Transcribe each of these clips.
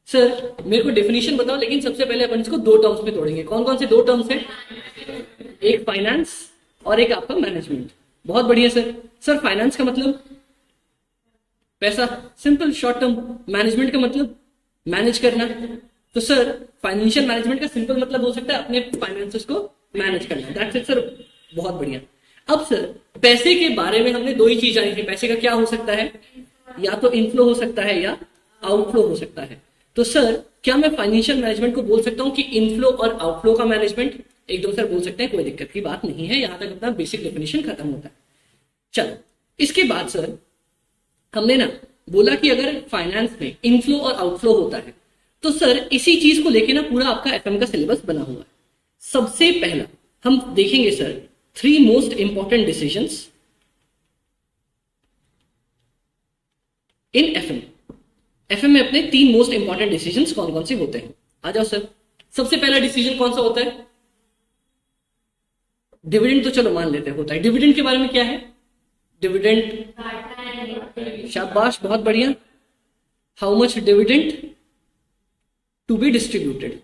Sir मेरे को definition बताओ, लेकिन सबसे पहले अपन इसको दो टर्म्स में तोड़ेंगे। कौन कौन से दो टर्म्स हैं? एक फाइनेंस और एक आपका मैनेजमेंट। बहुत बढ़िया सर। सर फाइनेंस का मतलब पैसा, सिंपल शॉर्ट टर्म। मैनेजमेंट का मतलब मैनेज करना। तो सर फाइनेंशियल मैनेजमेंट का सिंपल मतलब हो सकता है अपने फाइनेंसेस को मैनेज करना। That's it sir. बहुत बढ़िया। अब सर पैसे के बारे में हमने दो ही चीज जानी थी। पैसे का क्या हो सकता है? या तो इनफ्लो हो सकता है या आउटफ्लो हो सकता है। तो सर क्या मैं फाइनेंशियल मैनेजमेंट को बोल सकता हूं कि इनफ्लो और आउटफ्लो का मैनेजमेंट? एकदम सर बोल सकते हैं, कोई दिक्कत की बात नहीं है। यहां तक अपना बेसिक डेफिनेशन खत्म होता है। चलो इसके बाद सर हमने ना बोला कि अगर फाइनेंस में इनफ्लो और आउटफ्लो होता है तो सर इसी चीज को लेके ना पूरा आपका एफएम का सिलेबस बना हुआ है। सबसे पहला हम देखेंगे sir 3 most important decisions in FM. FM में अपने 3 मोस्ट इंपॉर्टेंट डिसीजंस कौन कौन से होते हैं? आ जाओ सर। सबसे पहला डिसीजन कौन सा होता है? डिविडेंड। तो चलो मान लेते हैं होता है। डिविडेंड के बारे में क्या है? डिविडेंड, शाबाश, बहुत बढ़िया। How much dividend to be distributed.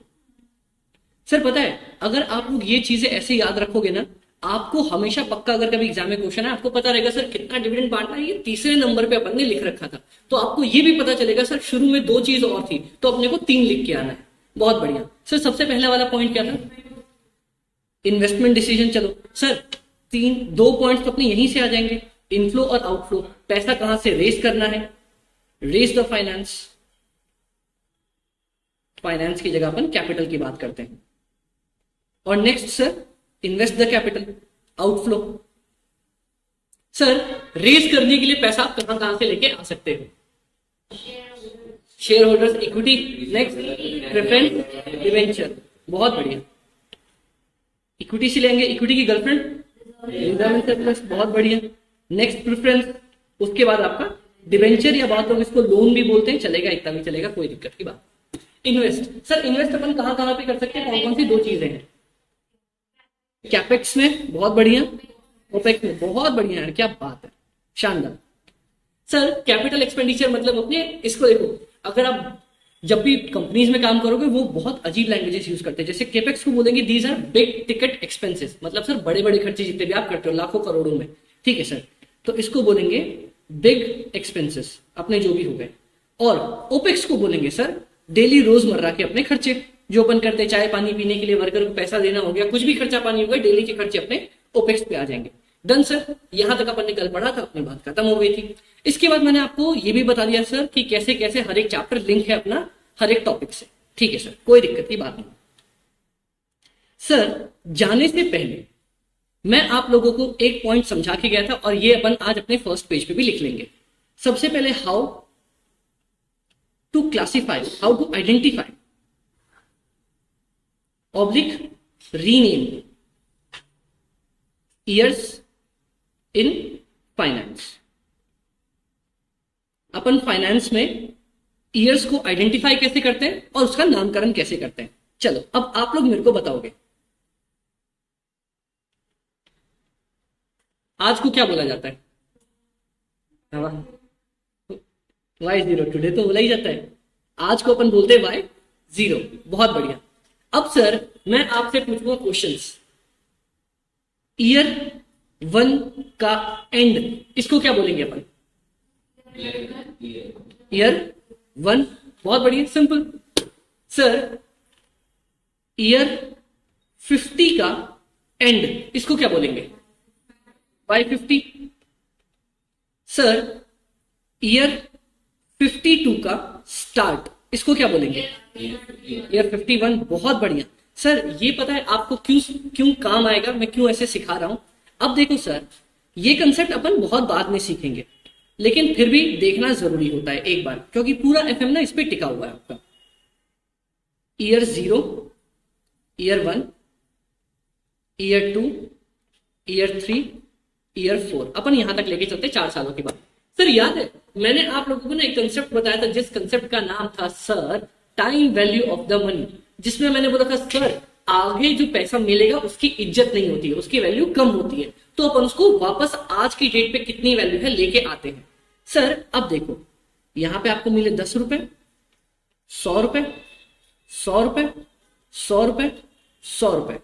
Sir पता है अगर आप लोग ये चीजें ऐसे याद रखोगे ना, आपको हमेशा पक्का, अगर कभी एग्जाम में क्वेश्चन है आपको पता रहेगा सर कितना डिविडेंड बांटना है, ये तीसरे नंबर पे अपन ने लिख रखा था। तो आपको ये भी पता चलेगा सर शुरू में 2 चीज और थी तो अपने को 3 लिख के आना है। बहुत बढ़िया सर। सबसे पहला वाला पॉइंट क्या था? Investment decision. चलो सर 2 पॉइंट्स तो अपने यहीं से आ जाएंगे, इनफ्लो और आउटफ्लो। पैसा कहां से रेस करना है? Race the finance. फाइनेंस की जगह अपन कैपिटल की बात करते हैं। और next sir invest the capital, outflow. Sir raise करने के लिए पैसा आप कहां कहां से लेके आ सकते हो? Share holders equity. Next preference debenture. बहुत बढ़िया। इक्विटी से लेंगे, इक्विटी की गर्लफ्रेंड। बहुत बढ़िया। Next preference. उसके बाद आपका डिवेंचर या बहुत लोग इसको लोन भी बोलते हैं, चलेगा, इतना भी चलेगा, कोई दिक्कत की बात। इन्वेस्ट। सर इन्वेस्ट अपन कहां कहां पे कर सकते हैं? कौन कौन सी 2 चीजें हैं? कैपेक्स में, बहुत बढ़िया। ओपेक्स में, बहुत बढ़िया यार, क्या बात है, शानदार। सर कैपिटल एक्सपेंडिचर मतलब अपने इसको देखो, अगर आप जब भी कंपनीज में काम करोगे वो बहुत अजीब लैंग्वेजेस यूज करते हैं। जैसे केपेक्स को बोलेंगे these are big ticket expenses, मतलब सर बड़े बड़े खर्चे जितने भी आप करते हो लाखों करोड़ों में, ठीक है सर, तो इसको बोलेंगे बिग एक्सपेंसेस अपने जो भी हो गए। और ओपेक्स को बोलेंगे सर डेली रोजमर्रा के अपने खर्चे जो अपन करते हैं, चाय पानी पीने के लिए वर्कर को पैसा देना हो गया, कुछ भी खर्चा पानी हो गया, डेली के खर्चे अपने ओपेक्स पे आ जाएंगे। Done sir. यहां तक अपन ने कल पढ़ा था, अपनी बात खत्म हो गई थी। इसके बाद मैंने आपको ये भी बता दिया सर कि कैसे कैसे हर एक चैप्टर लिंक है अपना हर एक टॉपिक से, ठीक है सर, कोई दिक्कत की बात नहीं। सर जाने से पहले मैं आप लोगों को एक पॉइंट समझा के गया था और ये अपन आज अपने फर्स्ट पेज पे भी लिख लेंगे। सबसे पहले how to classify, how to identify oblique rename years in finance. अपन फाइनेंस में ईयर्स को आइडेंटिफाई कैसे करते हैं और उसका नामकरण कैसे करते हैं। चलो अब आप लोग मेरे को बताओगे आज को क्या बोला जाता है? Y0। टुडे तो बोला ही जाता है, आज को अपन बोलते हैं Y0। बहुत बढ़िया। अब सर मैं आपसे पूछूंगा क्वेश्चंस। ईयर 1 का एंड इसको क्या बोलेंगे अपन? ईयर 1। बहुत बढ़िया, सिंपल। सर ईयर 50 का एंड इसको क्या बोलेंगे? Y50। सर ईयर 52 का स्टार्ट इसको क्या बोलेंगे? ईयर 51। बहुत बढ़िया। सर ये पता है आपको क्यों क्यों काम आएगा, मैं क्यों ऐसे सिखा रहा हूं? अब देखो सर ये कंसेप्ट अपन बहुत बाद में सीखेंगे, लेकिन फिर भी देखना जरूरी होता है एक बार, क्योंकि पूरा एफएम ना इस पे टिका हुआ है आपका। Year 0, year 1, year 2, year 3, year 4, अपन यहां तक लेके चलते 4 सालों के बाद। सर याद है मैंने आप लोगों को ना एक कंसेप्ट बताया था जिस कंसेप्ट का नाम था sir time value of the money, जिसमें मैंने बोला था सर आगे जो पैसा मिलेगा उसकी इज्जत नहीं होती है, उसकी वैल्यू कम होती है, तो अपन उसको वापस आज की डेट पे कितनी वैल्यू है लेके आते हैं। सर अब देखो यहां पे आपको मिले 10 रुपए, 100 रुपए, 100 रुपए, 100 रुपए, 100 रुपए।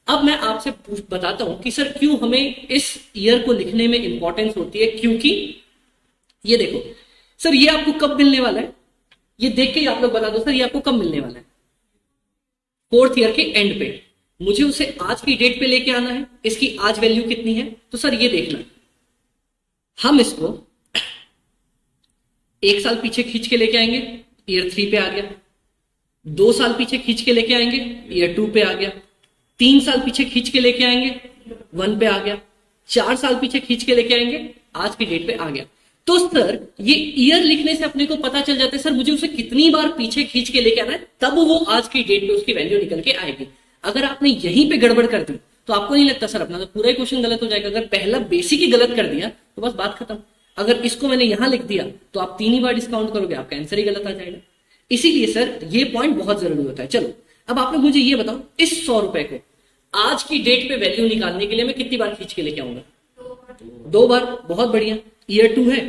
अब मैं आपसे बताता हूं कि सर क्यों हमें इस ईयर को लिखने में इंपॉर्टेंस होती है। क्योंकि ये देखो सर, ये आपको कब मिलने वाला है, ये देख के ही आप लोग बता दो सर ये आपको कब मिलने वाला है। 4th ईयर के एंड पे मुझे उसे आज की डेट पे लेके आना है, इसकी आज वैल्यू कितनी है। तो सर ये देखना, हम इसको 1 साल पीछे खींच के लेके आएंगे, ईयर 3 पे आ गया। 2 साल पीछे खींच के लेके आएंगे, ईयर 2 पे आ गया। 3 साल पीछे खींच के लेके आएंगे, 1 पे आ गया। 4 साल पीछे खींच के लेके आएंगे, आज की डेट पे आ गया। तो सर ये ईयर लिखने से अपने को पता चल जाता है सर मुझे उसे कितनी बार पीछे खींच के लेके आना है, तब वो आज की डेट पे उसकी वैल्यू निकल के आएगी। अगर आपने यहीं पे गड़बड़ कर दी तो आपको नहीं लगता सर अपना तो पूरा ही क्वेश्चन गलत हो जाएगा। अगर पहला बेसिक ही गलत कर दिया तो बस बात खत्म। अगर इसको मैंने यहां लिख दिया तो आप 3 ही बार डिस्काउंट करोगे, आपका आंसर ही गलत आ जाएगा। इसीलिए सर ये पॉइंट बहुत जरूरी होता है। चलो अब आप लोग मुझे ये बताओ, इस 100 रुपए को आज की डेट पे वैल्यू निकालने के लिए मैं कितनी बार खींच के लेके आऊंगा? 2 बार। बहुत बढ़िया। ईयर 2 है,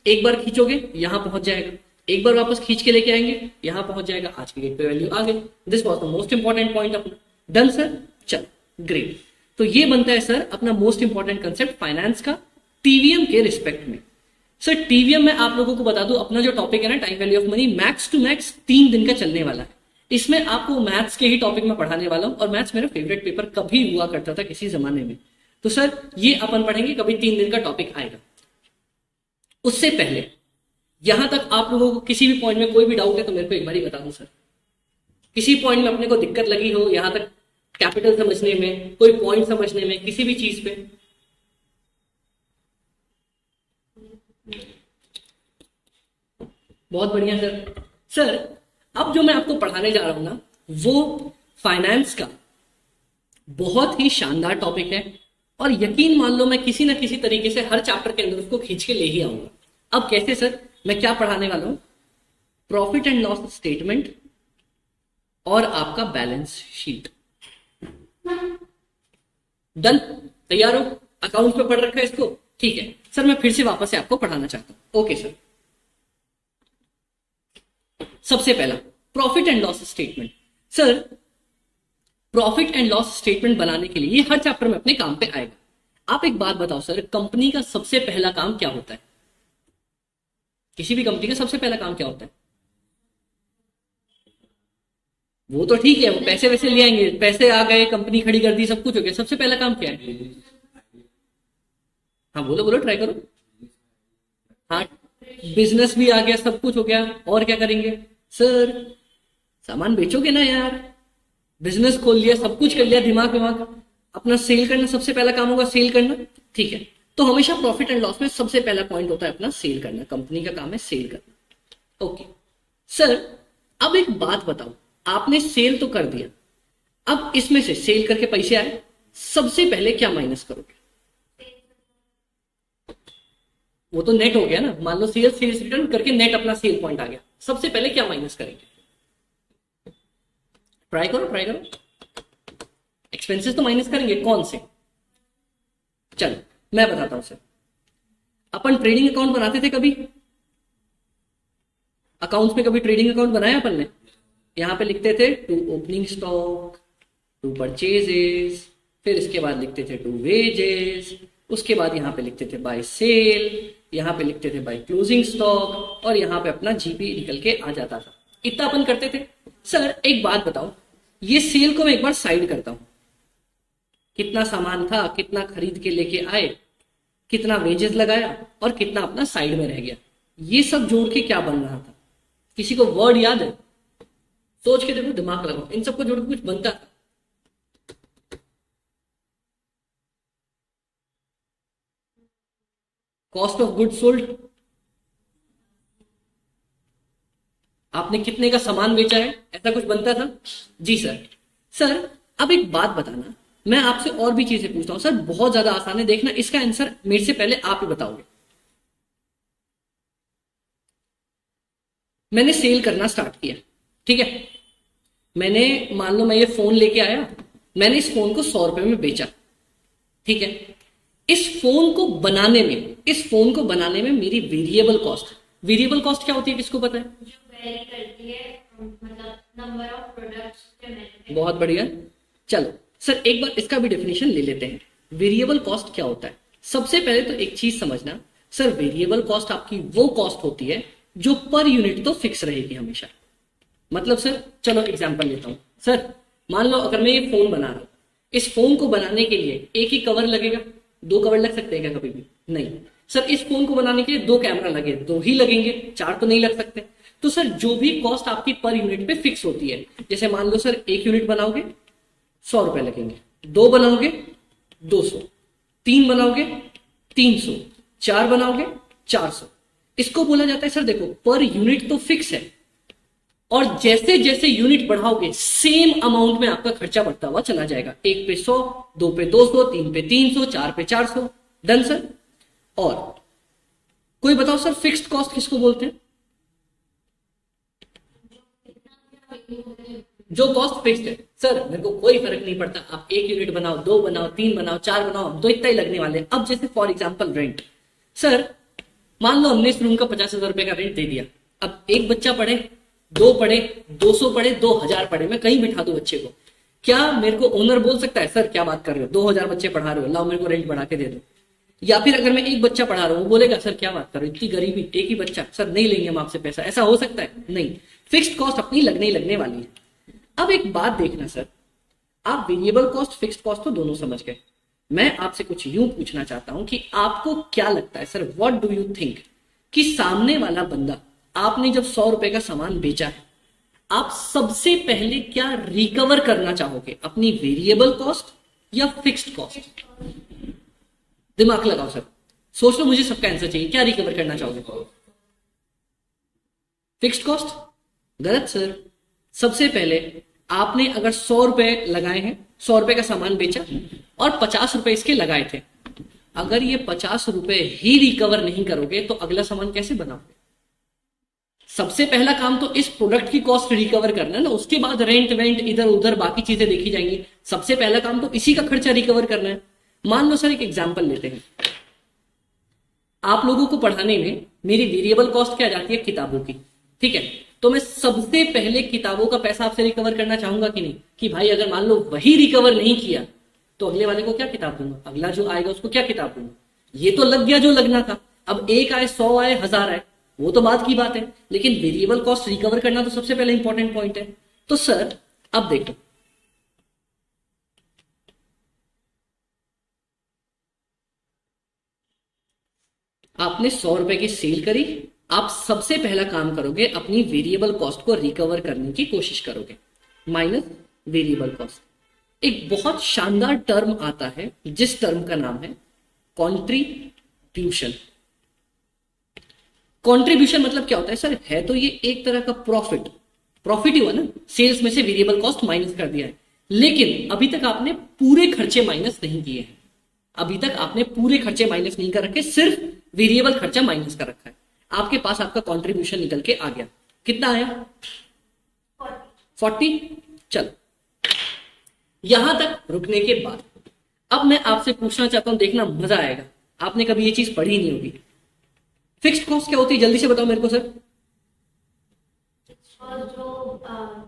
1 बार खींचोगे यहां पहुंच जाएगा, 1 बार वापस खींच के लेके आएंगे यहां पहुंच जाएगा, आज की डेट पे वैल्यू आ गई। This was the most important point अपना। डन सर, चल ग्रेट। तो ये बनता है सर अपना मोस्ट इंपॉर्टेंट कंसेप्ट फाइनेंस का टीवीएम के रिस्पेक्ट में। सर टीवीएम में आप लोगों को बता दूं, अपना जो टॉपिक है ना time value of money, max to max 3 दिन का चलने वाला है। इसमें आपको मैथ्स के ही टॉपिक में पढ़ाने वाला हूं, और मैथ्स मेरा फेवरेट पेपर कभी हुआ करता था किसी जमाने में। तो सर ये अपन पढ़ेंगे, कभी 3 दिन का टॉपिक आएगा। उससे पहले यहां तक आप लोगों को किसी भी पॉइंट में कोई भी डाउट है तो मेरे को एक बार ही बता दो सर। किसी पॉइंट में अपने को दिक्कत लगी हो, यहां तक कैपिटल समझने में, कोई पॉइंट समझने में, किसी भी चीज पे? बहुत बढ़िया सर। सर अब जो मैं आपको पढ़ाने जा रहा हूं ना, वो फाइनेंस का बहुत ही शानदार टॉपिक है, और यकीन मान लो मैं किसी ना किसी तरीके से हर चैप्टर के अंदर उसको खींच के ले ही आऊंगा। अब कैसे सर? मैं क्या पढ़ाने वाला हूं? प्रॉफिट एंड लॉस स्टेटमेंट और आपका बैलेंस शीट। डन? तैयार हो? अकाउंट पे पढ़ रखा है इसको? ठीक है सर, मैं फिर से वापस से आपको पढ़ाना चाहता हूं। Okay sir. सबसे पहला profit and loss statement. Sir profit and loss statement बनाने के लिए ये हर चैप्टर में अपने काम पे आएगा। आप एक बात बताओ सर, कंपनी का सबसे पहला काम क्या होता है? किसी भी कंपनी का सबसे पहला काम क्या होता है? वो तो ठीक है, वो पैसे वैसे ले आएंगे, पैसे आ गए, कंपनी खड़ी कर दी, सब कुछ हो गया। सबसे पहला काम क्या है? हाँ बोलो बोलो, ट्राई करो। हाँ, बिजनेस भी आ गया, सब कुछ हो गया, और क्या करेंगे? सर सामान बेचोगे ना यार, बिजनेस खोल लिया, सब कुछ कर लिया, दिमाग दिमाग अपना सेल करना सबसे पहला काम होगा, सेल करना। ठीक है, तो हमेशा प्रॉफिट एंड लॉस में सबसे पहला पॉइंट होता है अपना सेल करना। कंपनी का काम है सेल करना। ओके सर, अब एक बात बताओ, आपने सेल तो कर दिया, अब इसमें से सेल करके पैसे आए, सबसे पहले क्या माइनस करोगे? वो तो नेट हो गया ना। मान लो सेल्स रिटर्न करके नेट अपना सेल पॉइंट आ गया, सबसे पहले क्या माइनस करेंगे? ट्राई करो ट्राई करो। एक्सपेंसेस तो माइनस करेंगे, कौन से? चलो मैं बताता हूं सर। अपन ट्रेडिंग अकाउंट बनाते थे कभी? अकाउंट्स में कभी ट्रेडिंग अकाउंट बनाया अपन ने? यहां पे लिखते थे to opening stock, to purchases, फिर इसके बाद लिखते थे टू वेजेस, उसके बाद यहां पे लिखते थे बाय सेल, यहां पे लिखते थे बाय क्लोजिंग स्टॉक, और यहां पे अपना जीपी निकल के आ जाता था। इतना अपन करते थे। सर एक बात बताओ, ये सेल को मैं एक बार साइड करता हूं, कितना सामान था, कितना खरीद के लेके आए, कितना वेजेस लगाया, और कितना अपना साइड में रह गया, ये सब जोड़ के क्या बन रहा था? किसी को वर्ड याद है? सोच के देखो, दिमाग लगाओ, इन सबको जोड़ के कुछ बनता था। Cost of good sold. आपने कितने का सामान बेचा है, ऐसा कुछ बनता था? जी सर। सर अब एक बात बताना, मैं आपसे और भी चीजें पूछता हूं सर, बहुत ज्यादा आसान है, देखना इसका आंसर मेरे से पहले आप ही बताओगे। मैंने सेल करना स्टार्ट किया, ठीक है, मैंने मान लो मैं ये फोन लेके आया, मैंने इस फोन को 100 रुपए में बेचा, ठीक है। इस फोन को बनाने में मेरी वेरिएबल कॉस्ट क्या होती है, किसको पता है? जो वेरी करती है मतलब नंबर ऑफ प्रोडक्ट्स। बहुत बढ़िया। चलो सर एक बार इसका भी डेफिनेशन ले लेते हैं। वेरिएबल कॉस्ट क्या होता है? सबसे पहले तो एक चीज समझना सर, वेरिएबल कॉस्ट आपकी वो कॉस्ट होती है जो पर यूनिट तो फिक्स रहेगी हमेशा। मतलब सर चलो एग्जांपल लेता हूं। सर मान लो अगर मैं ये फोन बना रहा हूं, इस फोन को बनाने के लिए एक ही कवर लगेगा? दो कवर लग सकते हैं क्या कभी भी? नहीं। सर इस फोन को बनाने के लिए दो कैमरा लगे, दो ही लगेंगे, चार तो नहीं लग सकते। तो सर जो भी कॉस्ट आपकी पर यूनिट पे फिक्स होती है, जैसे मान लो सर एक यूनिट बनाओगे 100 रुपए लगेंगे, दो बनाओगे 200, तीन बनाओगे 300, चार बनाओगे 400। इसको बोला जाता है सर देखो पर यूनिट तो फिक्स है, और जैसे जैसे यूनिट बढ़ाओगे सेम अमाउंट में आपका खर्चा बढ़ता हुआ चला जाएगा। एक पे 100, दो पे 200, तीन पे 300, चार पे 400। Done sir. और कोई बताओ सर फिक्स्ड कॉस्ट किसको बोलते हैं? जो कॉस्ट फिक्स्ड है। सर मेरे को कोई फर्क नहीं पड़ता, आप एक यूनिट बनाओ, दो बनाओ, तीन बनाओ, चार बनाओ, हम तो इतना ही लगने वाले हैं। अब जैसे फॉर एग्जांपल रेंट। सर मान लो हमने इस रूम का 50,000 रुपए का रेंट दे दिया। अब एक बच्चा पढ़े, दो पढ़े, 200 पढ़े, 2000 पढ़े, मैं कहीं बिठा दूं बच्चे को, क्या मेरे को ओनर बोल सकता है सर क्या बात कर रहे हो, 2000 बच्चे पढ़ा रहे हो, लाओ मेरे को रेंट बढ़ा के दे दो? या फिर अगर मैं एक बच्चा पढ़ा रहा हूं, वो बोलेगा सर क्या बात कर रहे हो, इतनी गरीबी, एक ही बच्चा, सर नहीं लेंगे हम आपसे पैसा? ऐसा हो सकता है? नहीं। फिक्स्ड कॉस्ट अपनी लगने ही लगने वाली है। अब एक बात देखना सर, आप वेरिएबल कॉस्ट फिक्स्ड कॉस्ट तो दोनों समझ गए। मैं आपसे कुछ यूं पूछना चाहता हूं कि आपको क्या लगता है sir, what do you think, कि सामने वाला बंदा, आपने जब 100 रुपए का सामान बेचा है, आप सबसे पहले क्या रिकवर करना चाहोगे, अपनी वेरिएबल कॉस्ट या फिक्स्ड कॉस्ट? दिमाग लगाओ सर, सोच लो, मुझे सबका आंसर चाहिए। क्या रिकवर करना चाहोगे? Fixed cost? गलत सर। सबसे पहले आपने अगर 100 रुपए लगाए हैं, 100 रुपए का सामान बेचा और 50 रुपए इसके लगाए थे, अगर ये 50 रुपए ही रिकवर नहीं करोगे तो अगला सामान कैसे बनाओगे? सबसे पहला काम तो इस प्रोडक्ट की कॉस्ट रिकवर करना है ना, उसके बाद रेंट वेंट इधर उधर बाकी चीजें देखी जाएंगी। सबसे पहला काम तो इसी का खर्चा रिकवर करना है। मान लो सर एक एग्जांपल लेते हैं, आप लोगों को पढ़ाने में मेरी वेरिएबल कॉस्ट क्या जाती है? किताबों की। ठीक है, तो मैं सबसे पहले किताबों का पैसा आपसे रिकवर करना चाहूंगा कि नहीं, कि भाई अगर मान लो वही रिकवर नहीं किया तो अगले वाले को क्या किताब दूंगा, अगला जो आएगा उसको क्या किताब दूंगा? ये तो लग गया जो लगना था। अब एक आए, 100 आए, 1000 आए, वो तो बात की बात है, लेकिन वेरिएबल कॉस्ट रिकवर करना तो सबसे पहले इंपॉर्टेंट पॉइंट है। तो सर अब देखो, आपने 100 रुपए की सेल करी, आप सबसे पहला काम करोगे अपनी वेरिएबल कॉस्ट को रिकवर करने की कोशिश करोगे, माइनस वेरिएबल कॉस्ट। एक बहुत शानदार टर्म आता है जिस टर्म का नाम है कॉन्ट्रीब्यूशन। कॉन्ट्रीब्यूशन मतलब क्या होता है सर? है तो ये एक तरह का प्रॉफिट, प्रॉफिट ही हुआ ना, सेल्स में से वेरिएबल कॉस्ट माइनस कर दिया है, लेकिन अभी तक आपने पूरे खर्चे माइनस नहीं किए हैं। अभी तक आपने पूरे खर्चे माइनस नहीं कर रखे, सिर्फ वेरिएबल खर्चा माइनस कर रखा है। आपके पास आपका कॉन्ट्रीब्यूशन निकल के आ गया, कितना आया? 40। चलो यहां तक रुकने के बाद अब मैं आपसे पूछना चाहता हूं, देखना मजा आएगा, आपने कभी ये चीज पढ़ी नहीं होगी। फिक्स्ड कॉस्ट क्या होती है, जल्दी से बताओ मेरे को सर। और जो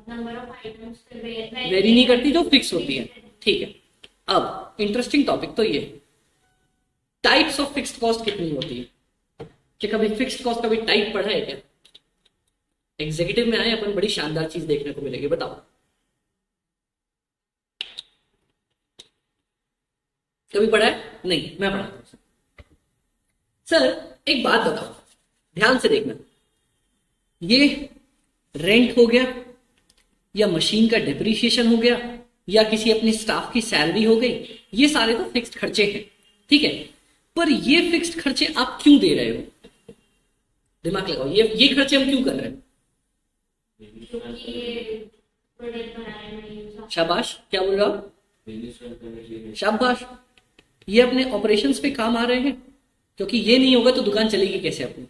नंबर ऑफ आइटम्स वेरी नहीं करती, जो फिक्स होती है। ठीक है, अब इंटरेस्टिंग टॉपिक तो ये, टाइप्स ऑफ फिक्स्ड कॉस्ट कितनी होती है? क्या कभी फिक्स्ड कॉस्ट का भी टाइप पढ़ा है क्या? एग्जीक्यूटिव में आए अपन, बड़ी शानदार चीज देखने को मिलेगी, बताओ। कभी पढ़ा है? नहीं, मैं पढ़ाता हूं सर। एक बात बताओ, ध्यान से देखना, ये रेंट हो गया, या मशीन का डिप्रिसिएशन हो गया, या किसी अपने स्टाफ की सैलरी हो गई, ये सारे तो फिक्स्ड खर्चे हैं। ठीक है, पर ये फिक्स्ड खर्चे आप क्यों दे रहे हो? दिमाग लगाओ, ये खर्चे हम क्यों कर रहे हैं? शाबाश, क्या बोल रहे हो आप? शाबाश, ये अपने ऑपरेशंस पे काम आ रहे हैं, क्योंकि ये नहीं होगा तो दुकान चलेगी कैसे अपनी।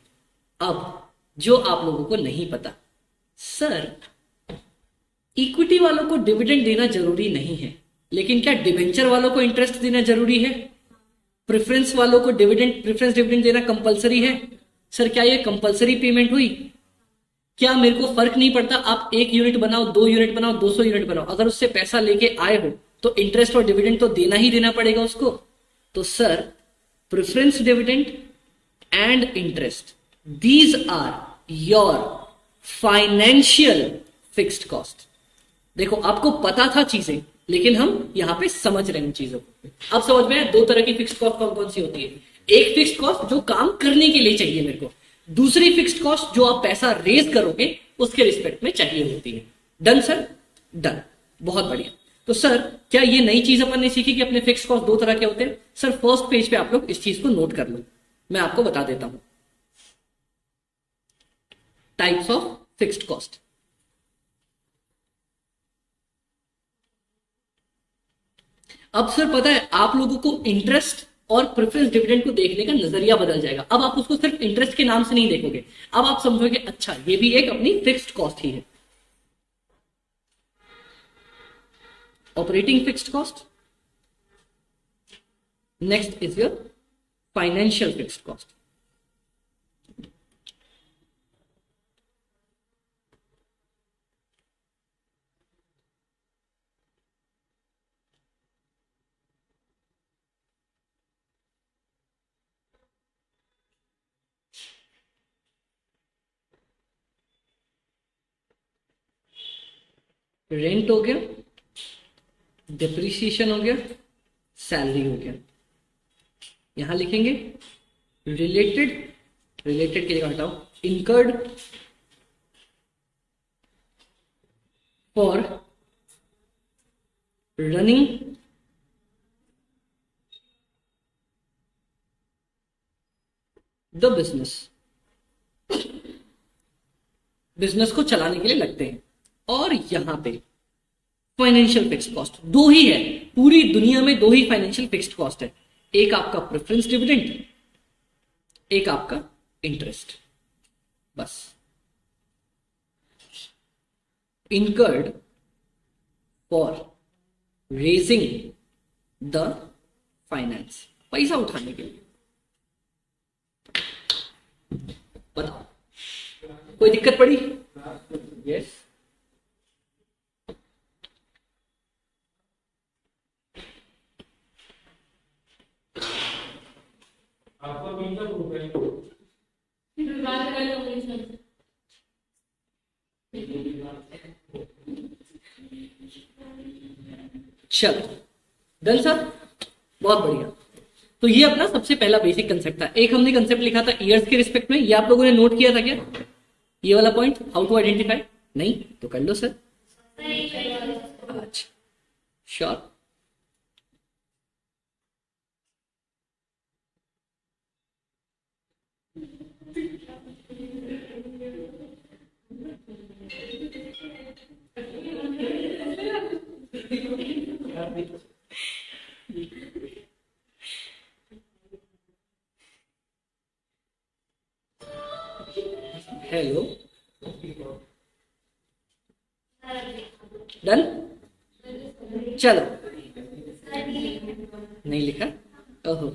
अब जो आप लोगों को नहीं पता, सर इक्विटी वालों को डिविडेंड देना जरूरी नहीं है, लेकिन क्या डिबेंचर वालों को इंटरेस्ट देना जरूरी है? प्रेफरेंस वालों को प्रेफरेंस डिविडेंड देना कंपलसरी है? सर क्या ये कंपलसरी पेमेंट हुई? क्या मेरे को फर्क नहीं पड़ता आप 1 यूनिट बनाओ, 2 यूनिट बनाओ, 200 यूनिट बनाओ, अगर उससे पैसा लेके आए हो तो इंटरेस्ट और डिविडेंड तो देना ही देना पड़ेगा उसको। तो sir preference dividend and interest, these are your financial fixed cost. देखो आपको पता था चीजें, लेकिन हम यहां पे समझ रहे हैं चीजों को। अब समझ में आया दो तरह की फिक्स्ड कॉस्ट कौन कौन सी होती है। एक फिक्स्ड कॉस्ट जो काम करने के लिए चाहिए मेरे को, दूसरी फिक्स्ड कॉस्ट जो आप पैसा रेज करोगे उसके रिस्पेक्ट में चाहिए होती है। Done sir? डन, बहुत बढ़िया। तो सर क्या ये नई चीज अपन ने सीखी कि अपने फिक्स्ड कॉस्ट दो तरह के होते हैं? सर फर्स्ट पेज पे आप लोग इस चीज को नोट कर लो, मैं आपको बता देता हूं टाइप्स ऑफ फिक्स्ड कॉस्ट। अब सर पता है आप लोगों को इंटरेस्ट और प्रेफरेंस डिविडेंड को देखने का नजरिया बदल जाएगा। अब आप उसको सिर्फ इंटरेस्ट के नाम से नहीं देखोगे, अब आप समझोगे अच्छा ये भी एक अपनी फिक्स्ड कॉस्ट ही है। Operating fixed cost, next is your financial fixed cost. Rent हो गया, डिप्रिसिएशन हो गया, सैलरी हो गया। यहां लिखेंगे रिलेटेड, रिलेटेड की जगह हटाओ, incurred for running the business, business को चलाने के लिए लगते हैं। और यहां पे फाइनेंशियल फिक्स्ड कॉस्ट दो ही है, पूरी दुनिया में दो ही फाइनेंशियल फिक्स्ड कॉस्ट है, एक आपका प्रेफरेंस डिविडेंड, एक आपका इंटरेस्ट, बस। Incurred for raising the finance, पैसा उठाने के लिए। बताओ कोई दिक्कत पड़ी? यस। चलो डन सर, बहुत बढ़िया। तो ये अपना सबसे पहला बेसिक कंसेप्ट था। एक हमने कंसेप्ट लिखा था ईयर्स के रिस्पेक्ट में, ये आप लोगों ने नोट किया था क्या ये वाला पॉइंट, हाउ टू आइडेंटिफाई? नहीं तो कर लो सर। अच्छा श्योर। Hello, done. चलो नहीं लिखा, ओहो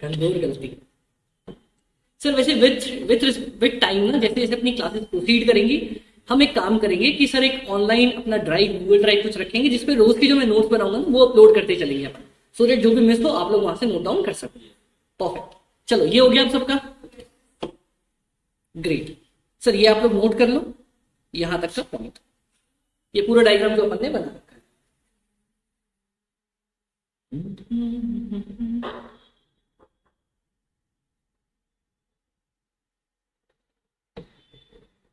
गंभीर गलती। सर वैसे विथ टाइम ना, जैसे जैसे अपनी क्लासेस प्रोसीड करेंगी हम एक काम करेंगे कि सर एक ऑनलाइन अपना ड्राइव, गूगल ड्राइव कुछ रखेंगे जिसपे रोज की जो मैं नोट्स बनाऊंगा ना वो अपलोड करते चलेंगे अपन, सो दैट जो भी मिस हो आप लोग वहां से नोट डाउन कर सको। परफेक्ट, चलो ये हो गया आप सबका, ग्रेट। सर ये आप लोग नोट कर लो यहां तक का पॉइंट, ये पूरा डायग्राम जो अपन ने बना रखा है।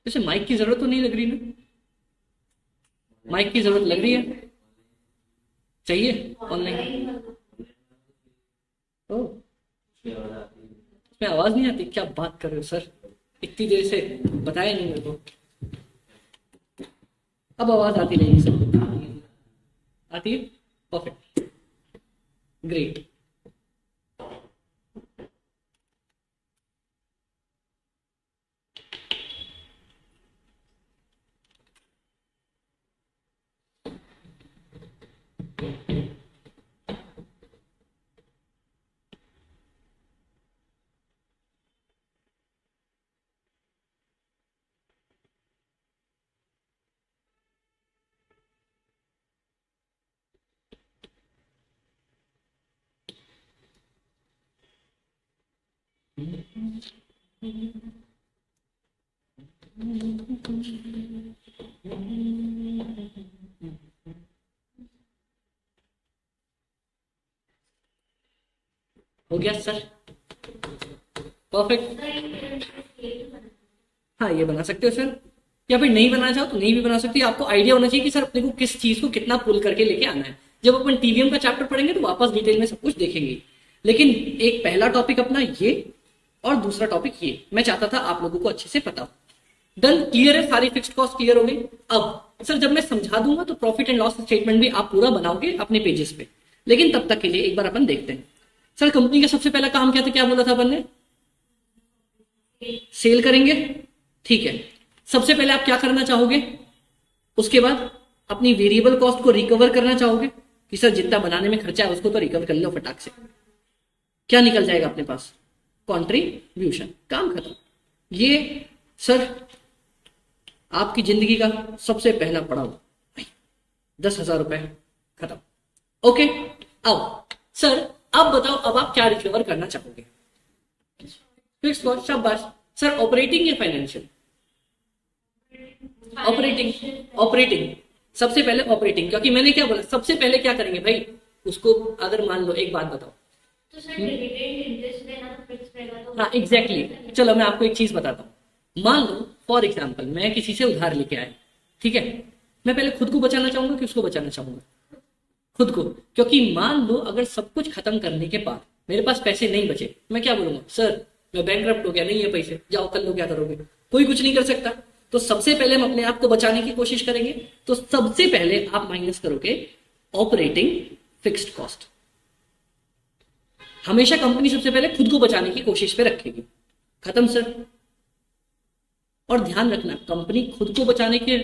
जैसे माइक की जरूरत तो नहीं लग रही ना? माइक की जरूरत लग रही है? चाहिए ऑनलाइन? ओ इसमें आवाज नहीं आती? क्या बात कर रहे हो सर, इतनी देर से बताया नहीं मेरे को। अब आवाज आती रहेगी सर? आती है? Perfect, great. हो गया सर? परफेक्ट। हाँ, ये बना सकते हो सर, या फिर नहीं बनाना चाहो तो नहीं भी बना सकते। आपको आइडिया होना चाहिए कि सर अपने को किस चीज को कितना पुल करके लेके आना है। जब अपन टीवीएम का चैप्टर पढ़ेंगे तो वापस डिटेल में सब कुछ देखेंगे, लेकिन एक पहला टॉपिक अपना ये और दूसरा टॉपिक ये मैं चाहता था आप लोगों को अच्छे से पता हो। डन, क्लियर है? सारी फिक्स्ड कॉस्ट क्लियर हो गई। अब सर जब मैं समझा दूंगा तो प्रॉफिट एंड लॉस स्टेटमेंट भी आप पूरा बनाओगे अपने पेजेस पे, लेकिन तब तक के लिए एक बार अपन देखते हैं। सर कंपनी का सबसे पहला काम क्या था, क्या बोला था अपन ने? सेल करेंगे, ठीक है। सबसे पहले आप क्या करना चाहोगे? उसके बाद अपनी वेरिएबल कॉस्ट को रिकवर करना चाहोगे कि सर जितना बनाने में खर्चा है उसको तो रिकवर कर लो फटाक से। क्या निकल जाएगा अपने पास? कॉन्ट्रीब्यूशन। काम खत्म। ये सर आपकी जिंदगी का सबसे पहला पड़ाव, 10,000 रुपए खत्म। ओके, अब सर अब बताओ, अब आप क्या रिकवर करना चाहोगे? फिक्स्ड कॉस्ट, शाबाश। सर ऑपरेटिंग या फाइनेंशियल? ऑपरेटिंग सबसे पहले ऑपरेटिंग, क्योंकि मैंने क्या बोला सबसे पहले क्या करेंगे भाई उसको। अगर मान लो, एक बात बताओ, तो सर डिविडेंड इंटरेस्ट देना तो फिक्स रहेगा तो। हाँ एग्जैक्टली। चलो मैं आपको एक चीज बताता हूँ। मान लो फॉर एग्जाम्पल मैं किसी से उधार लेके आया, ठीक है। मैं पहले खुद को बचाना चाहूंगा कि उसको बचाना चाहूंगा? खुद को, क्योंकि मान लो अगर सब कुछ खत्म करने के बाद मेरे पास पैसे नहीं बचे, मैं क्या बोलूंगा? सर मैं बैंकक्रप्ट हो गया, नहीं है पैसे, जाओ कर लो, क्या करोगे? कोई कुछ नहीं कर सकता। तो सबसे पहले हम अपने आप को बचाने की कोशिश करेंगे। तो सबसे पहले आप माइनस करोगे ऑपरेटिंग फिक्स्ड कॉस्ट। हमेशा कंपनी सबसे पहले खुद को बचाने की कोशिश पे रखेगी। खत्म सर। और ध्यान रखना, कंपनी खुद को बचाने के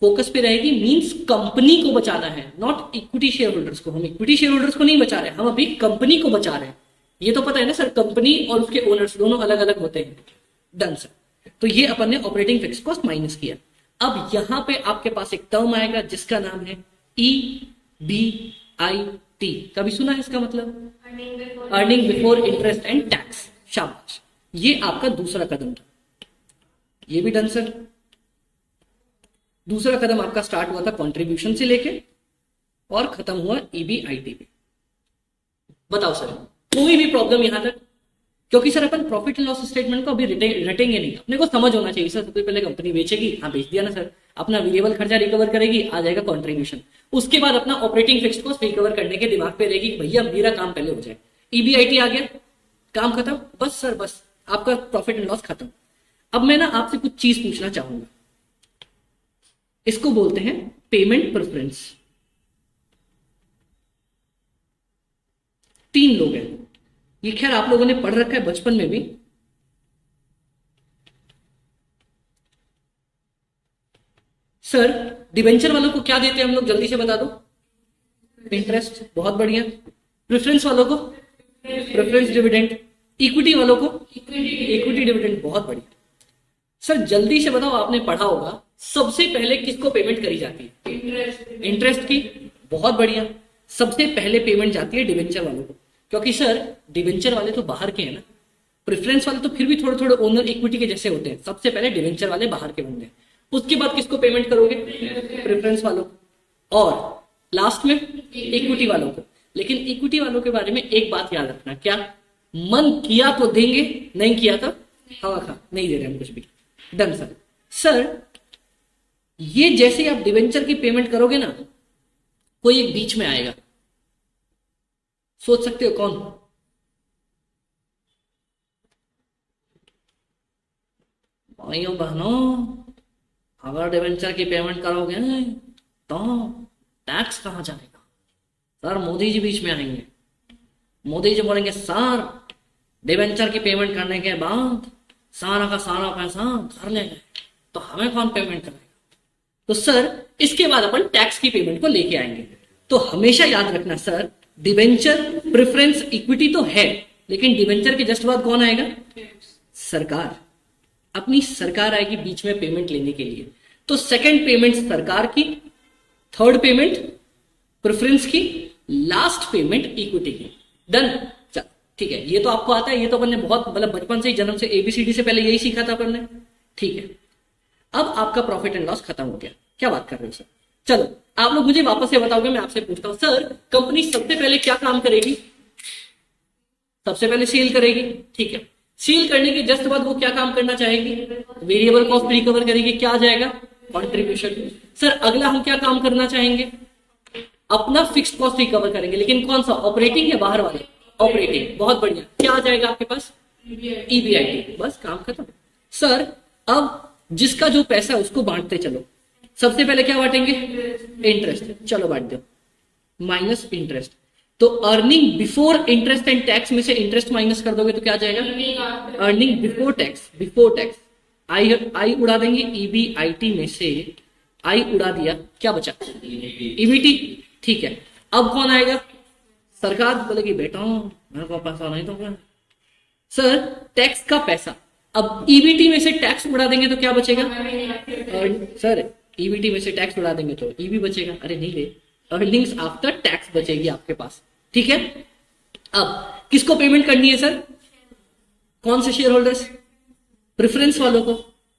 फोकस पे रहेगी, मींस कंपनी को बचाना है, नॉट इक्विटी शेयर होल्डर्स को। हम इक्विटी शेयर होल्डर्स को नहीं बचा रहे, हम अभी कंपनी को बचा रहे हैं। ये तो पता है ना सर, कंपनी और उसके ओनर्स दोनों अलग अलग होते हैं। Done sir. तो ये अपन ने ऑपरेटिंग फिक्स्ड कॉस्ट माइनस किया। अब यहां पे आपके पास एक टर्म आएगा जिसका नाम है EBIT। कभी सुना है इसका मतलब? Earning before interest and tax. शाबाश, ये आपका दूसरा कदम था। ये भी डन सर। दूसरा कदम आपका स्टार्ट हुआ था कंट्रीब्यूशन से लेके और खत्म हुआ EBIT पे। बताओ सर कोई भी प्रॉब्लम यहां तक? क्योंकि sir upon profit and loss statement को अभी रटेंगे नहीं, अपने को समझ होना चाहिए सर। सबसे पहले कंपनी बेचेगी, हाँ बेच दिया ना सर, अपना वेरिएबल खर्चा रिकवर करेगी, आ जाएगा कंट्रीब्यूशन। उसके बाद अपना ऑपरेटिंग फिक्स्ड कॉस्ट रिकवर करने के दिमाग पे रहेगी, भैया मेरा काम पहले हो जाए। EBIT आ गया, काम खत्म। बस सर बस, आपका प्रॉफिट एंड लॉस खत्म। अब मैं ना आपसे कुछ चीज पूछना चाहूंगा। इसको बोलते हैं पेमेंट प्रेफरेंस। 3 लोग हैं, ये खैर आप लोगों ने पढ़ रखा है बचपन में भी। सर डिबेंचर वालों को क्या देते हैं हम लोग, जल्दी से बता दो? इंटरेस्ट, बहुत बढ़िया। प्रेफरेंस वालों को प्रेफरेंस डिविडेंड। इक्विटी वालों को इक्विटी डिविडेंड, बहुत बढ़िया। सर जल्दी से बताओ, आपने पढ़ा होगा सबसे पहले किसको पेमेंट करी जाती है? इंटरेस्ट की, बहुत बढ़िया। सबसे पहले पेमेंट जाती है डिबेंचर वालों को, क्योंकि सर डिबेंचर वाले तो बाहर के हैं ना, प्रेफरेंस वाले तो फिर भी थोड़े थोड़े ओनर इक्विटी के जैसे होते हैं। सबसे पहले डिबेंचर वाले बाहर के होंगे, उसके बाद किसको पेमेंट करोगे? प्रेफरेंस वालों को, और लास्ट में इक्विटी वालों को। लेकिन इक्विटी वालों के बारे में एक बात याद रखना, क्या? मन किया तो देंगे, नहीं किया तो हवा खा, नहीं दे रहे हम कुछ भी। Done sir. सर ये जैसे आप डिबेंचर की पेमेंट करोगे ना, कोई एक बीच में आएगा, सोच सकते हो कौन? भाइयों बहनों, अगर डिबेंचर की पेमेंट करोगे तो टैक्स कहां जाएगा? सर मोदी जी बीच में आएंगे। मोदी जी बोलेंगे सर डिबेंचर की पेमेंट करने के बाद सारा का सारा पैसा घर ले गए, तो हमें कौन पेमेंट करेगा? तो सर इसके बाद अपन टैक्स की पेमेंट को लेके आएंगे। तो हमेशा याद रखना सर, डिबेंचर प्रेफरेंस इक्विटी तो है, लेकिन डिबेंचर के जस्ट बाद कौन आएगा? सरकार। अपनी सरकार आएगी बीच में पेमेंट लेने के लिए। तो सेकंड पेमेंट सरकार की, थर्ड पेमेंट प्रेफरेंस की, लास्ट पेमेंट इक्विटी की। डन। ठीक है, ये तो आपको आता है, ये तो अपन ने बहुत मतलब बचपन से ही, जन्म से एबीसीडी से पहले यही सीखा था अपन ने। ठीक है, अब आपका प्रॉफिट एंड लॉस खत्म हो गया। क्या बात कर रहे हो सर? चलो आप लोग मुझे वापस से बताओगे, मैं आपसे पूछता हूं सर, कंपनी सबसे पहले क्या काम करेगी? सबसे पहले सेल करेगी। ठीक है, सेल करने के जस्ट बाद वो क्या काम करना चाहेगी? वेरिएबल कॉस्ट रिकवर करेगी। क्या आ जाएगा? कॉन्ट्रीब्यूशन। सर अगला हम क्या काम करना चाहेंगे? अपना फिक्स्ड कॉस्ट रिकवर करेंगे, लेकिन कौन सा? ऑपरेटिंग या बाहर वाले? ऑपरेटिंग। बहुत बढ़िया। क्या आ जाएगा आपके पास? ईबीआईटी। बस काम खत्म। सर अब जिसका जो पैसा है उसको बांटते चलो। सबसे पहले क्या बांटेंगे? इंटरेस्ट। चलो बांट दो। Minus interest. तो earning before interest and tax में से इंटरेस्ट माइनस कर दोगे तो क्या आ जाएगा? Earning before tax. Before tax I उड़ा देंगे, ईबीआईटी में से आई उड़ा दिया, क्या बचा? ईबीटी। ठीक है, अब कौन आएगा? सरकार बोलेगी बेटा मेरे को पैसा नहीं तो क्या? सर टैक्स का पैसा। अब ईबीटी में से टैक्स उड़ा देंगे तो क्या बचेगा? सर ईबीटी में से टैक्स उड़ा देंगे तो ईबी बचेगा। अरे नहीं रे, अर्निंग्स आफ्टर टैक्स बचेगी आपके पास। ठीक है, अब किसको पेमेंट करनी है सर? कौन से शेयर होल्डर्स? प्रेफरेंस वालों को।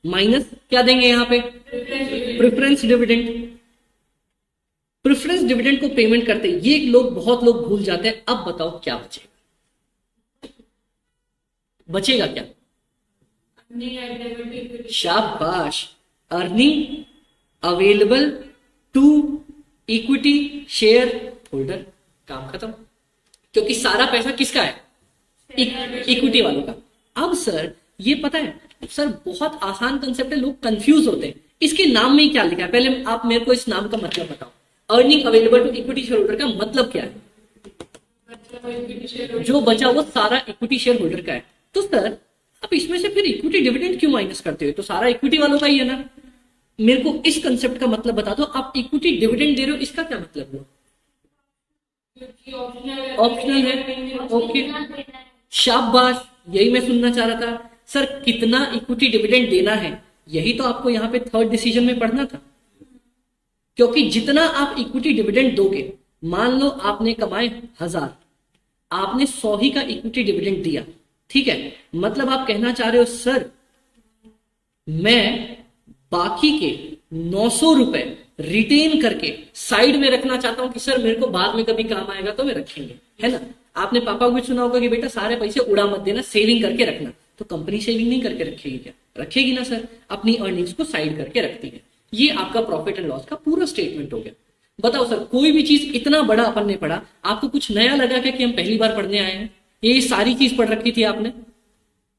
माइनस क्या देंगे यहां पे? Preference dividend. प्रेफरेंस डिविडेंड को पेमेंट करते ये लोग, बहुत लोग भूल जाते हैं। अब बताओ क्या बचेगा? बचेगा क्या? शाबाश, earning available to equity share holder. काम खत्म, क्योंकि सारा पैसा किसका है? इक्विटी वालों का। अब सर ये पता है सर, बहुत आसान कंसेप्ट है, लोग कंफ्यूज होते हैं। इसके नाम में ही क्या लिखा है? पहले आप मेरे को इस नाम का मतलब बताओ। Earning available to equity share holder का मतलब क्या है? जो बचा वो सारा इक्विटी शेयर होल्डर का है। तो सर आप इसमें से फिर इक्विटी डिविडेंड क्यों माइनस करते हो? तो सारा इक्विटी वालों का ही है ना। मेरे को इस कंसेप्ट का मतलब बता दो। आप इक्विटी डिविडेंड दे रहे हो, इसका क्या मतलब हुआ? ऑप्शनल है। ओके, शाबाश, यही मैं सुनना चाह रहा था। सर कितना इक्विटी डिविडेंड देना है, यही तो आपको यहाँ पे थर्ड डिसीजन में पढ़ना था। क्योंकि जितना आप इक्विटी डिविडेंड दोगे, मान लो आपने कमाए 1000, आपने 100 ही का इक्विटी डिविडेंड दिया। ठीक है, मतलब आप कहना चाह रहे हो सर मैं बाकी के 900 रुपए रिटेन करके साइड में रखना चाहता हूं कि सर मेरे को बाद में कभी काम आएगा तो मैं रखेंगे, है ना। आपने पापा को भी सुना होगा कि बेटा सारे पैसे उड़ा मत देना, सेविंग करके रखना। तो कंपनी सेविंग नहीं करके रखेगी क्या? रखेगी ना सर, अपनी अर्निंग्स को साइड करके रखती है। ये आपका प्रॉफिट एंड लॉस का पूरा स्टेटमेंट हो गया। बताओ सर, कोई भी चीज इतना बड़ा अपन ने पढ़ा, आपको कुछ नया लगा क्या कि हम पहली बार पढ़ने आए हैं? ये सारी चीज पढ़ रखी थी आपने।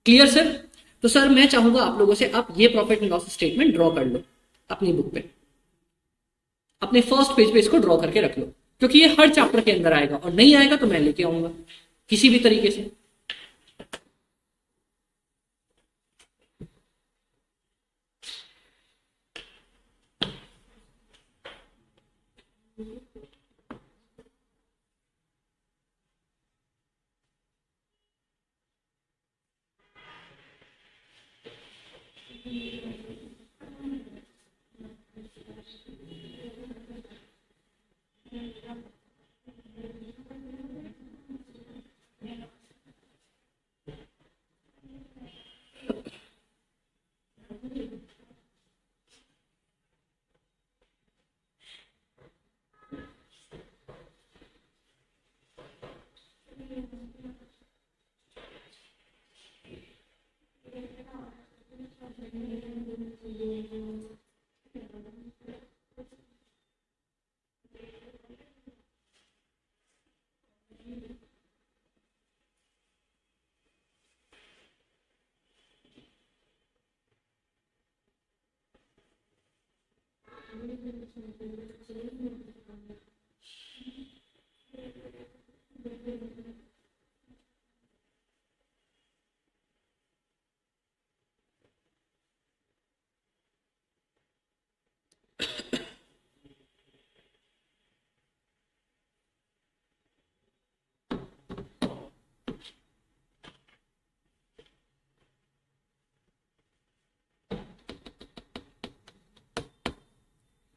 Clear sir? तो सर मैं चाहूंगा आप लोगों से, आप ये profit and loss statement draw कर लो अपनी बुक पे, अपने फर्स्ट पेज पे इसको ड्रॉ करके रख लो, क्योंकि ये हर चैप्टर के अंदर आएगा, और नहीं आएगा तो मैं लेके आऊंगा किसी भी तरीके से।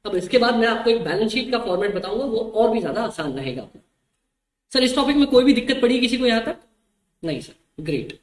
अब इसके बाद मैं आपको एक बैलेंस शीट का फॉर्मेट बताऊंगा, वो और भी ज्यादा आसान रहेगा। सर इस टॉपिक में कोई भी दिक्कत पड़ी किसी को यहां तक? नहीं sir, great.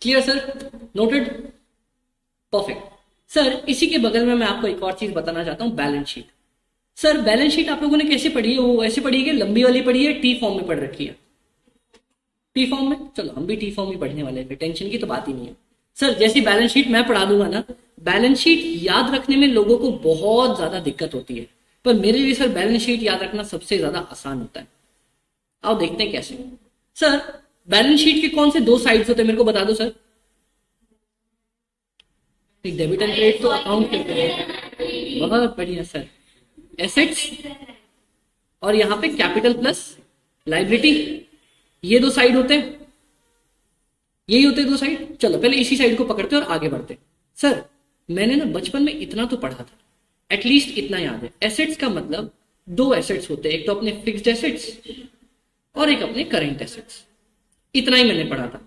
Clear sir, noted, perfect. Sir इसी के बगल में मैं आपको एक और चीज बताना चाहता हूं, balance sheet. Sir balance sheet आप लोगों ने कैसे पढ़ी है? वो ऐसे पढ़ी है कि लंबी वाली पढ़ी है, टी फॉर्म में पढ़ रखी है? टी फॉर्म में, चलो हम भी टी फॉर्म ही पढ़ने वाले हैं, टेंशन की तो बात ही नहीं है। सर जैसी बैलेंस शीट मैं पढ़ा दूंगा ना, बैलेंस शीट याद रखने में लोगों को बहुत ज्यादा दिक्कत होती है, पर मेरे लिए सर बैलेंस शीट याद रखना सबसे ज्यादा आसान होता है। आओ देखते हैं कैसे। सर बैलेंस शीट के कौन से दो साइड्स होते हैं मेरे को बता दो सर। डेबिट एंड क्रेडिट तो अकाउंट के होते हैं, बहुत बढ़िया सर। एसेट्स और यहाँ पे कैपिटल प्लस लाइबिलिटी, ये दो साइड होते हैं, यही होते हैं दो साइड। चलो पहले इसी साइड को पकड़ते हैं और आगे बढ़ते हैं। सर मैंने ना बचपन में इतना तो पढ़ा था, एटलीस्ट इतना याद है, एसेट्स का मतलब दो एसेट्स होते हैं, एक तो अपने फिक्स्ड एसेट्स और एक अपने करेंट एसेट्स, इतना ही मैंने पढ़ा था।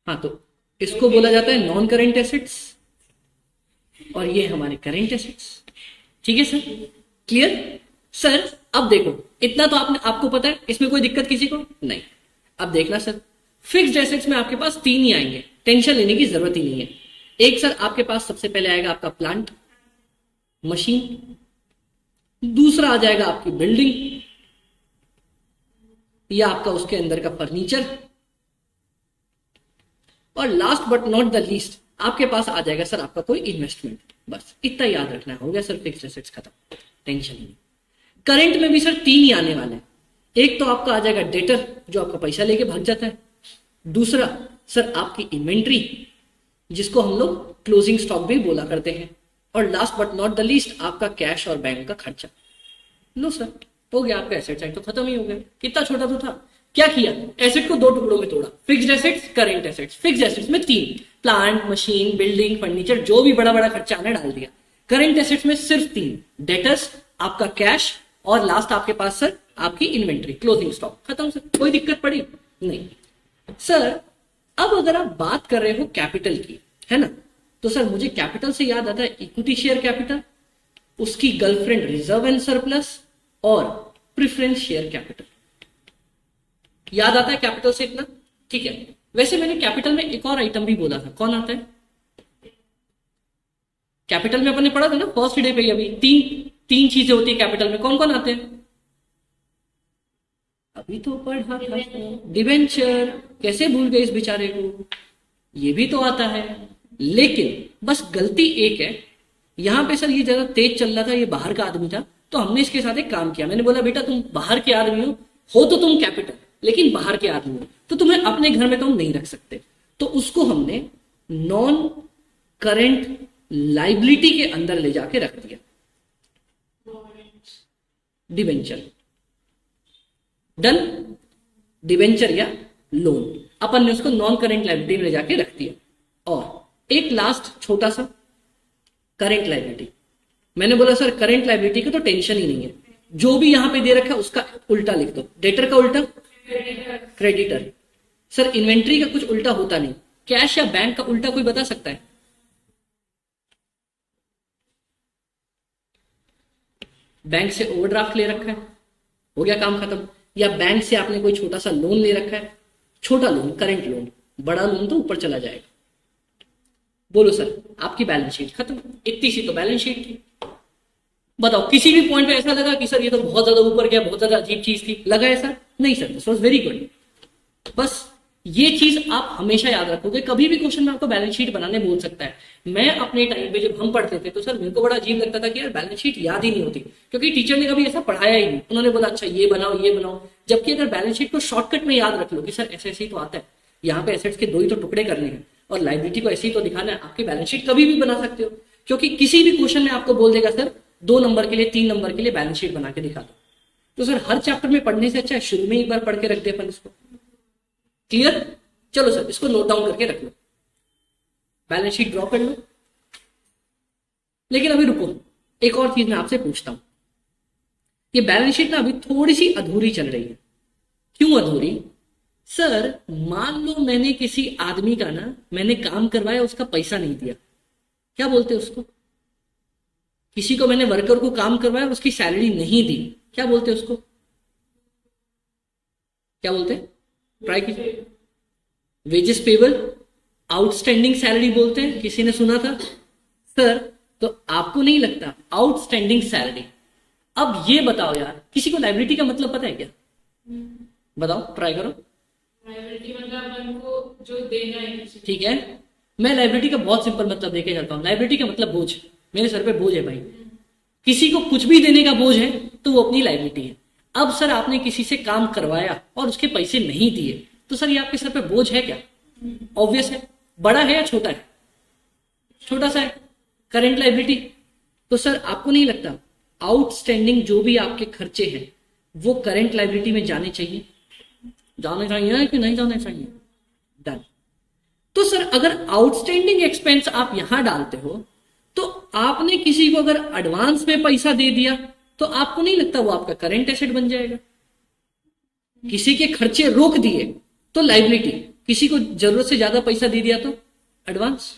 हाँ तो इसको बोला जाता है नॉन करेंट एसेट्स और ये हमारे करेंट एसेट्स। ठीक है सर, क्लियर? सर अब देखो इतना तो आपको पता है, इसमें कोई दिक्कत किसी को नहीं। अब देखना सर, फिक्स्ड एसेट्स में आपके पास तीन ही आएंगे, टेंशन लेने की जरूरत ही नहीं है। एक सर आपके पास सबसे पहले आएगा आपका प्लांट मशीन, दूसरा आ जाएगा आपकी बिल्डिंग या आपका उसके अंदर का फर्नीचर, और last but not the least आपके पास आ जाएगा सर आपका कोई इन्वेस्टमेंट। बस इतना याद रखना है, हो गया सर फिक्स्ड एसेट्स खत्म, टेंशन नहीं। करंट में भी सर तीन ही आने वाले हैं, एक तो आपका आ जाएगा डेटर जो आपका पैसा लेके भाग जाता है, दूसरा सर आपकी इन्वेंट्री जिसको हम लोग क्लोजिंग स्टॉक भी बोला करते हैं, और last but not the least आपका कैश और बैंक का खर्चा। लो सर हो गया, आपका एसेट साइड तो खत्म ही हो गया। कितना छोटा तो था, क्या किया, एसेट को दो टुकड़ों में तोड़ा, fixed assets current assets. Fixed assets में तीन, प्लांट मशीन बिल्डिंग फर्नीचर, जो भी बड़ा बड़ा खर्चा आने डाल दिया। करेंट एसेट्स में सिर्फ तीन, डेटर्स, आपका कैश, और लास्ट आपके पास सर आपकी इन्वेंट्री क्लोजिंग स्टॉक। खत्म सर, कोई दिक्कत पड़ी नहीं। सर अब अगर आप बात कर रहे हो कैपिटल की, है ना, तो सर मुझे कैपिटल से याद आता है इक्विटी शेयर कैपिटल, उसकी गर्लफ्रेंड रिजर्व एंड सरप्लस और प्रेफरेंस शेयर कैपिटल। याद आता है कैपिटल से इतना? ठीक है। वैसे मैंने कैपिटल में एक और आइटम भी बोला था, कौन आता है? कैपिटल में अपन ने पढ़ा था ना फर्स्ट डे पे, अभी तीन चीजें होती है कैपिटल में, कौन कौन आते हैं? अभी तो पढ़ा था, डिवेंचर, कैसे भूल गए इस बेचारे को, ये भी तो आता है। लेकिन बस गलती एक है, यहां पे सर ये ज्यादा तेज चल रहा था, ये बाहर का आदमी था, तो हमने इसके साथ एक काम किया। मैंने बोला बेटा तुम बाहर के आदमी हो तो तुम कैपिटल, लेकिन बाहर के आदमी हो तो तुम्हें अपने घर में तो हम नहीं रख सकते, तो उसको हमने नॉन करेंट लाइबिलिटी के अंदर ले जाके रख दिया, डिवेंचर। डन, डिवेंचर या लोन, अपन ने उसको नॉन करेंट लाइबिलिटी में ले जाके रख दिया। और एक लास्ट छोटा सा करेंट लाइबिलिटी, मैंने बोला सर करेंट लाइबिलिटी का तो टेंशन ही नहीं है, जो भी यहां पे दे रखा है उसका उल्टा लिख दो। डेटर का उल्टा क्रेडिटर। सर इन्वेंट्री का कुछ उल्टा होता नहीं, कैश या बैंक का उल्टा कोई बता सकता है? बैंक से ओवरड्राफ्ट ले रखा है, हो गया काम खत्म। या बैंक से आपने कोई छोटा सा लोन ले रखा है, छोटा लोन करेंट लोन, बड़ा लोन तो ऊपर चला जाएगा। बोलो सर आपकी बैलेंस शीट खत्म, इतनी सी तो बैलेंस शीट थी। बताओ किसी भी पॉइंट पे ऐसा लगा कि सर ये तो बहुत ज्यादा ऊपर गया, बहुत ज्यादा अजीब चीज थी, लगा ऐसा? नहीं sir, this was very good. बस ये चीज आप हमेशा याद रखोगे, कभी भी क्वेश्चन में आपको बैलेंस शीट बनाने बोल सकता है। मैं अपने टाइम पे जब हम पढ़ते थे तो सर मेरे को बड़ा अजीब लगता था कि यार बैलेंस शीट याद ही नहीं होती, क्योंकि टीचर ने कभी ऐसा पढ़ाया ही नहीं। उन्होंने बोला अच्छा ये बनाओ ये बनाओ, जबकि अगर बैलेंस शीट को शॉर्टकट में याद रख लो कि सर ऐसे ऐसे ही तो आता है, यहाँ पे एसेट्स के दो ही तो टुकड़े करने हैं और लाइबिलिटी को ऐसे ही तो दिखाना है, आपकी बैलेंस शीट कभी भी बना सकते हो। क्योंकि किसी भी क्वेश्चन में आपको बोल देगा सर 2 नंबर के लिए 3 नंबर के लिए बैलेंस शीट बना के दिखा दो, तो सर हर चैप्टर में पढ़ने से अच्छा है शुरू में एक बार पढ़ के रख दे अपन इसको। क्लियर? चलो सर इसको नोट डाउन करके रख लो, बैलेंस शीट ड्रॉ कर लो। लेकिन अभी रुको, एक और चीज मैं आपसे पूछता हूं। ये बैलेंस शीट ना अभी थोड़ी सी अधूरी चल रही है। क्यों अधूरी? सर मान लो मैंने किसी आदमी का ना मैंने काम करवाया, उसका पैसा नहीं दिया, क्या बोलते हैं उसको? किसी को मैंने वर्कर को काम करवाया, उसकी सैलरी नहीं दी, क्या बोलते हैं उसको? क्या बोलते हैं? ट्राई कीजिए। वेजेस पेबल, आउटस्टैंडिंग सैलरी बोलते हैं, किसी ने सुना था? सर तो आपको नहीं लगता आउटस्टैंडिंग सैलरी? अब ये बताओ यार, किसी को लायबिलिटी का मतलब पता है क्या? बताओ, ट्राई करो। लायबिलिटी मतलब अपन को जो देना है किसी को। ठीक है, मैं लायबिलिटी का बहुत सिंपल मतलब देके जाता हूँ। लायबिलिटी का मतलब बोझ, मेरे सर पे बोझ है भाई। किसी को कुछ भी देने का बोझ है तो वो अपनी लायबिलिटी है। अब सर आपने किसी से काम करवाया और उसके पैसे नहीं दिए, तो सर ये आपके सर पे बोझ है क्या? ऑब्वियस है। बड़ा है या छोटा है? छोटा सा है, करेंट लायबिलिटी। तो सर आपको नहीं लगता आउटस्टैंडिंग जो भी आपके खर्चे हैं वो करंट लायबिलिटी में जाने चाहिए? जाने चाहिए कि नहीं जाने चाहिए? डन। तो सर अगर आउटस्टैंडिंग एक्सपेंस आप यहां डालते हो तो आपने किसी को अगर एडवांस में पैसा दे दिया तो आपको नहीं लगता वो आपका करंट एसेट बन जाएगा? किसी के खर्चे रोक दिए तो लायबिलिटी, किसी को जरूरत से ज्यादा पैसा दे दिया तो एडवांस,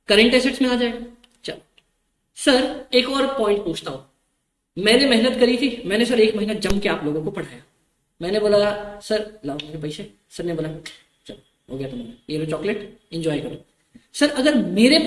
करंट एसेट्स में आ जाएगा। चलो सर एक और पॉइंट पूछता हूं। मैंने मेहनत करी थी, मैंने सर 1 महीना जम के आप लोगों को पढ़ाया। मैंने बोला सर लाओ मेरे पैसे, सर ने बोला चलो हो गया तुम्हारा, ये लो चॉकलेट, एंजॉय करो। सर अगर मेरे